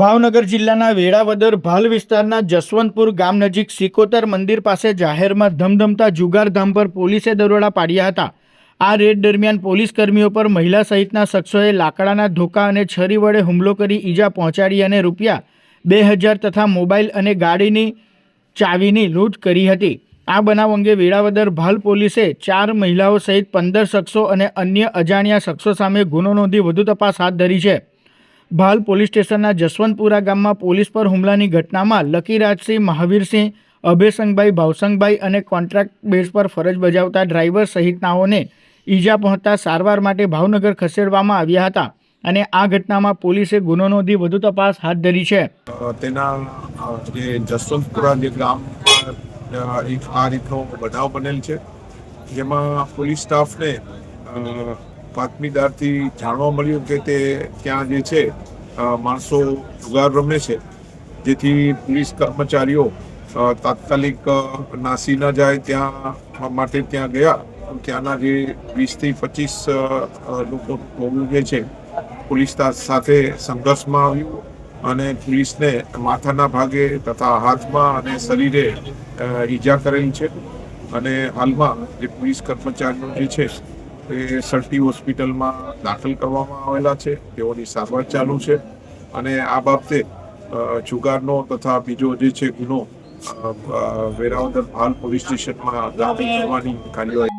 ભાવનગર જિલ્લાના વેળાવદર ભાલ વિસ્તારના જસવંતપુર ગામ નજીક સિકોતર મંદિર પાસે જાહેરમાં ધમધમતા જુગારધામ પર પોલીસે દરોડા પાડ્યા હતા। આ રેડ દરમિયાન પોલીસ કર્મીઓ પર મહિલા સહિતના શખ્સોએ લાકડાના ધોકા અને છરી વડે હુમલો કરી ઈજા પહોંચાડી અને રૂપિયા 2000 તથા મોબાઈલ અને ગાડીની ચાવીની લૂંટ કરી હતી। આ બનાવ અંગે વેળાવદર ભાલ પોલીસે 4 મહિલાઓ સહિત 15 શખ્સો અને અન્ય અજાણ્યા શખ્સો સામે ગુનો નોંધી વધુ તપાસ હાથ ધરી છે। ભાલ પોલીસ સ્ટેશનના જસવંતપુરા ગામમાં પોલીસ પર હુમલાની ઘટનામાં લકીરાજસિંહ, મહાવીરસિંહ, અભયસંગભાઈ, ભાવસંગભાઈ અને કોન્ટ્રાક્ટ બેઝ પર ફરજ બજાવતા ડ્રાઈવર સહિતનાઓને ઈજા પહોંચતા સારવાર માટે ભાવનગર ખસેડવામાં આવ્યા હતા અને આ ઘટનામાં પોલીસે ગુનો નોંધી વધુ તપાસ હાથ ધરી છે। તેના જે જસવંતપુરા જે ગામ એક આ રીતનો બનાવ બનેલ છે, જેમાં પોલીસ સ્ટાફને બાતમીદારથી જાણવા મળ્યું કે તે ત્યાં જે છે માણસો જુગાર રમે છે, જેથી પોલીસ કર્મચારીઓ તાત્કાલિક નાસી ન જાય ત્યાં માટે ત્યાં ગયા। ત્યાંના જે 20 થી 25 લોકો ટોળું જે છે પોલીસ સાથે સંઘર્ષમાં આવ્યું અને પોલીસને માથાના ભાગે તથા હાથમાં અને શરીરે ઈજા કરેલી છે અને હાલમાં જે પોલીસ કર્મચારીઓ જે છે એ સરટી હોસ્પિટલમાં દાખલ કરવામાં આવેલા છે। તેઓની સારવાર ચાલુ છે અને આ બાબતે જુગારનો તથા બીજો જે છે ગુનો વેરાવદર ભાલ પોલીસ સ્ટેશનમાં દાખલ કરવાની કાર્યવાહી